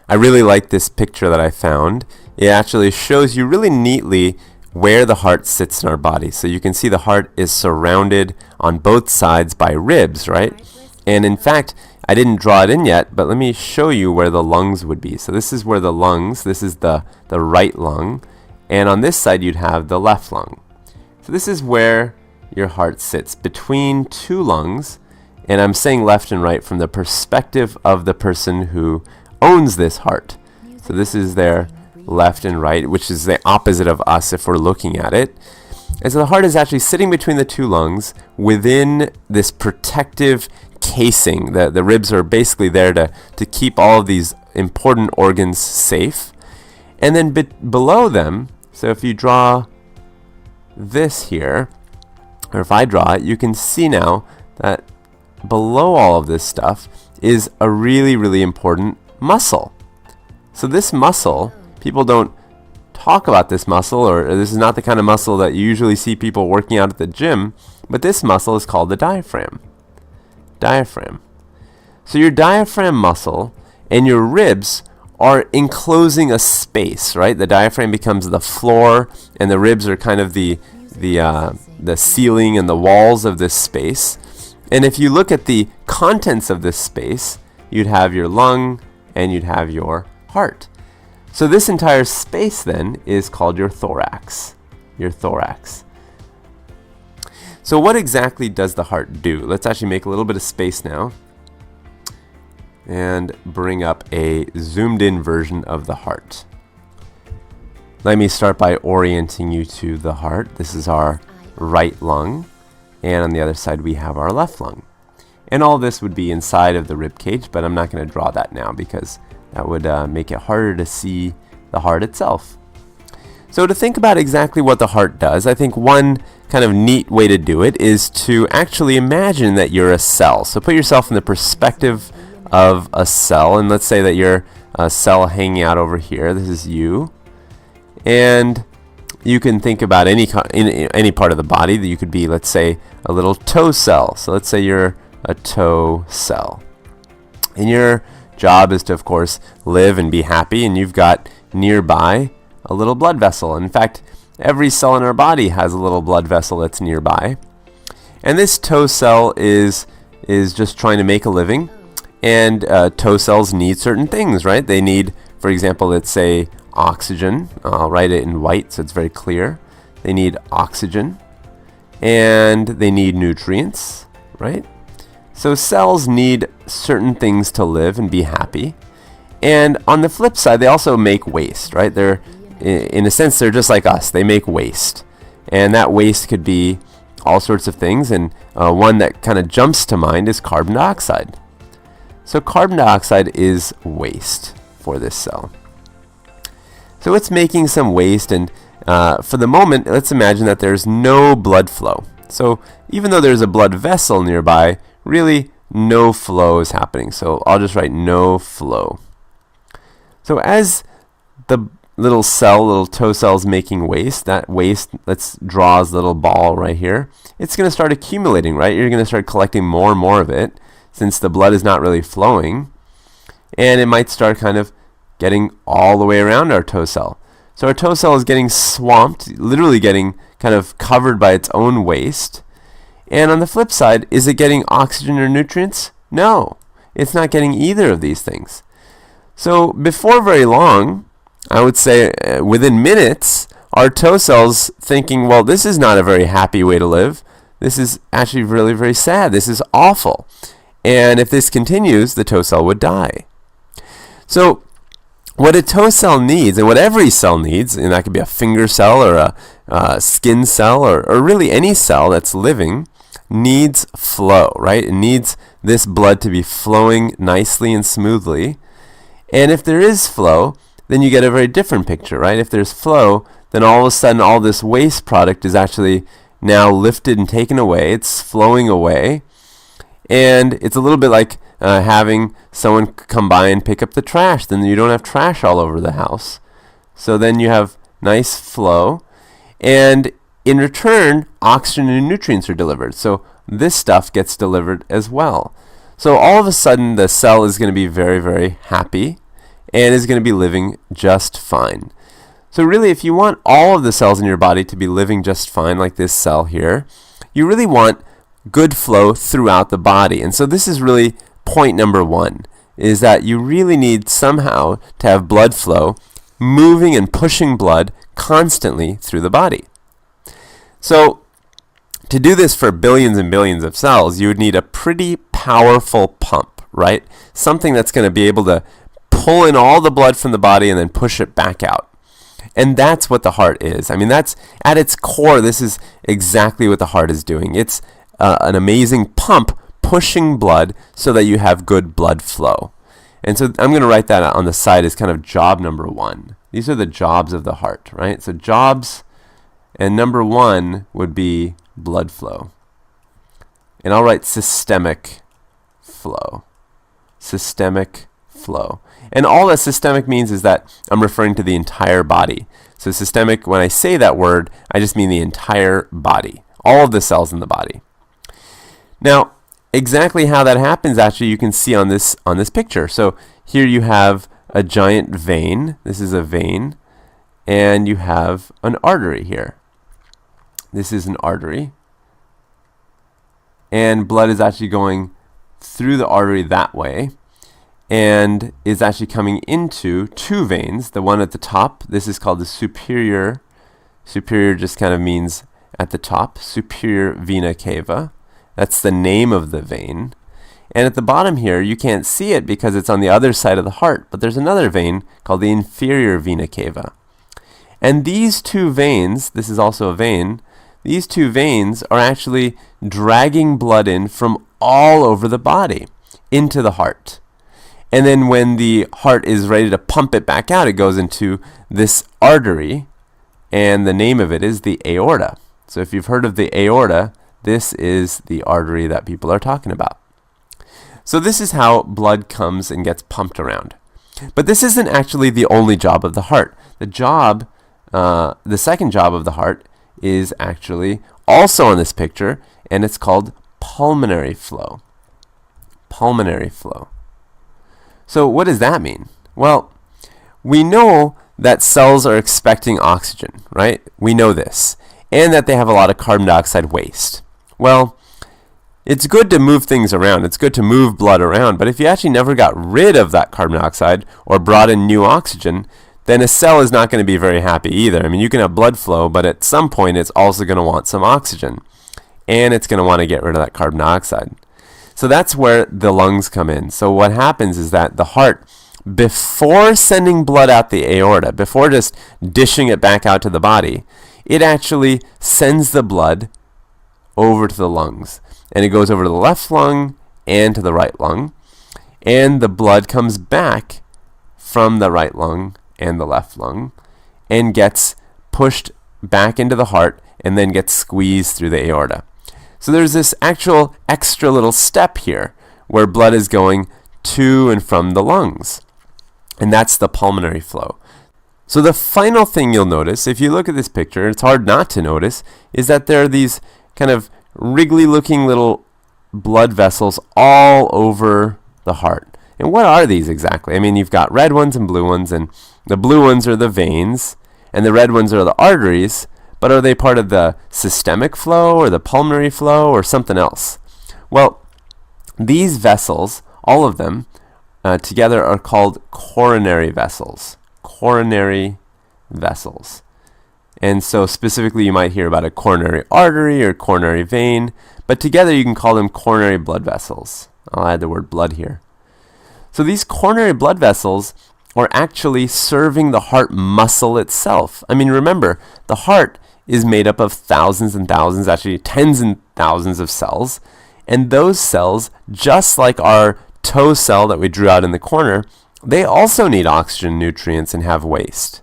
I really like this picture that I found. It actually shows you really neatly where the heart sits in our body. So you can see the heart is surrounded on both sides by ribs, right? And in fact, I didn't draw it in yet, but let me show you where the lungs would be. So this is where the lungs, this is the right lung, and on this side you'd have the left lung. So this is where your heart sits, between two lungs, and I'm saying left and right from the perspective of the person who owns this heart. So this is their left and right, which is the opposite of us if we're looking at it. And so the heart is actually sitting between the two lungs within this protective casing. The ribs are basically there to keep all of these important organs safe. And then below them, so if you draw this here, or if I draw it, you can see now that below all of this stuff is a really, really important muscle. So this muscle, people don't talk about this muscle, or this is not the kind of muscle that you usually see people working out at the gym, but this muscle is called the diaphragm. Diaphragm. So your diaphragm muscle and your ribs are enclosing a space, right? The diaphragm becomes the floor, and the ribs are kind of the ceiling and the walls of this space. And if you look at the contents of this space, you'd have your lung and you'd have your heart. So this entire space then is called your thorax. Your thorax. So what exactly does the heart do? Let's actually make a little bit of space now and bring up a zoomed in version of the heart. Let me start by orienting you to the heart. This is our right lung, and on the other side we have our left lung. And all this would be inside of the rib cage, but I'm not going to draw that now because that would make it harder to see the heart itself. So to think about exactly what the heart does, I think one kind of neat way to do it is to actually imagine that you're a cell. So put yourself in the perspective of a cell, and let's say that you're a cell hanging out over here. This is you. And you can think about any part of the body. That you could be, let's say, a little toe cell. So let's say you're a toe cell. And your job is to, of course, live and be happy, and you've got nearby a little blood vessel. In fact, every cell in our body has a little blood vessel that's nearby. And this toe cell is just trying to make a living. And toe cells need certain things, right? They need, for example, let's say oxygen. I'll write it in white so it's very clear. They need oxygen. And they need nutrients, right? So cells need certain things to live and be happy. And on the flip side, they also make waste, right? They're, in a sense, they're just like us. They make waste. And that waste could be all sorts of things. And one that kind of jumps to mind is carbon dioxide. So carbon dioxide is waste for this cell. So it's making some waste, and for the moment, let's imagine that there's no blood flow. So even though there's a blood vessel nearby, really no flow is happening. So I'll just write no flow. So as the little toe cell is making waste, that waste, let's draw this little ball right here. It's going to start accumulating, right? You're going to start collecting more and more of it, since the blood is not really flowing, and it might start kind of getting all the way around our toe cell. So our toe cell is getting swamped, literally getting kind of covered by its own waste. And on the flip side, is it getting oxygen or nutrients? No, it's not getting either of these things. So before very long, I would say within minutes, our toe cell's thinking, well, this is not a very happy way to live. This is actually really, very sad. This is awful. And if this continues, the toe cell would die. So what a toe cell needs, and what every cell needs, and that could be a finger cell or a skin cell or really any cell that's living, needs flow, right? It needs this blood to be flowing nicely and smoothly. And if there is flow, then you get a very different picture, right? If there's flow, then all of a sudden all this waste product is actually now lifted and taken away. It's flowing away. And it's a little bit like having someone come by and pick up the trash. Then you don't have trash all over the house. So then you have nice flow. And in return, oxygen and nutrients are delivered. So this stuff gets delivered as well. So all of a sudden, the cell is going to be very, very happy. and is going to be living just fine. So really, if you want all of the cells in your body to be living just fine, like this cell here, you really want good flow throughout the body. And so this is really point number one, is that you really need somehow to have blood flow moving and pushing blood constantly through the body. So to do this for billions and billions of cells, you would need a pretty powerful pump, right? Something that's going to be able to pull in all the blood from the body and then push it back out. And that's what the heart is. I mean, that's at its core, this is exactly what the heart is doing. It's an amazing pump pushing blood so that you have good blood flow. And so I'm going to write that on the side as kind of job number one. These are the jobs of the heart, right? So jobs, and number one would be blood flow. And I'll write systemic flow. Systemic flow. And all that systemic means is that I'm referring to the entire body. So systemic, when I say that word, I just mean the entire body, all of the cells in the body. Now, exactly how that happens, actually, you can see on this picture. So here you have a giant vein. This is a vein. And you have an artery here. This is an artery. And blood is actually going through the artery that way, and is actually coming into two veins. The one at the top, this is called the superior. Superior just kind of means at the top. Superior vena cava. That's the name of the vein. And at the bottom here, you can't see it because it's on the other side of the heart, but there's another vein called the inferior vena cava. And these two veins, this is also a vein, these two veins are actually dragging blood in from all over the body into the heart. And then when the heart is ready to pump it back out, it goes into this artery, and the name of it is the aorta. So if you've heard of the aorta, this is the artery that people are talking about. So this is how blood comes and gets pumped around. But this isn't actually the only job of the heart. The second job of the heart is actually also on this picture, and it's called pulmonary flow. Pulmonary flow. So what does that mean? Well, we know that cells are expecting oxygen, right? We know this. And that they have a lot of carbon dioxide waste. Well, it's good to move things around. It's good to move blood around. But if you actually never got rid of that carbon dioxide or brought in new oxygen, then a cell is not going to be very happy either. I mean, you can have blood flow, but at some point it's also going to want some oxygen. And it's going to want to get rid of that carbon dioxide. So that's where the lungs come in. So what happens is that the heart, before sending blood out the aorta, before just dishing it back out to the body, it actually sends the blood over to the lungs. And it goes over to the left lung and to the right lung. And the blood comes back from the right lung and the left lung and gets pushed back into the heart and then gets squeezed through the aorta. So there's this actual extra little step here where blood is going to and from the lungs. And that's the pulmonary flow. So the final thing you'll notice, if you look at this picture, it's hard not to notice, is that there are these kind of wriggly looking little blood vessels all over the heart. And what are these exactly? I mean, you've got red ones and blue ones, and the blue ones are the veins, and the red ones are the arteries, but are they part of the systemic flow or the pulmonary flow or something else? Well, these vessels, all of them, together are called coronary vessels. Coronary vessels. And so specifically you might hear about a coronary artery or coronary vein, but together you can call them coronary blood vessels. I'll add the word blood here. So these coronary blood vessels are actually serving the heart muscle itself. I mean, remember, the heart is made up of thousands and thousands, actually tens and thousands of cells. And those cells, just like our toe cell that we drew out in the corner, they also need oxygen, nutrients, and have waste.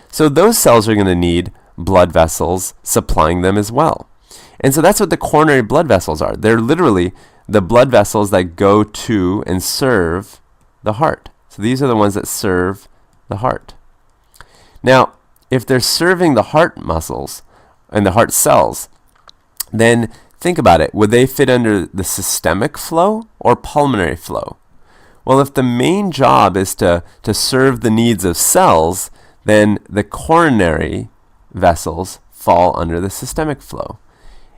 So those cells are going to need blood vessels supplying them as well. And so that's what the coronary blood vessels are. They're literally the blood vessels that go to and serve the heart. So these are the ones that serve the heart. Now, if they're serving the heart muscles and the heart cells, then think about it. Would they fit under the systemic flow or pulmonary flow? Well, if the main job is to serve the needs of cells, then the coronary vessels fall under the systemic flow.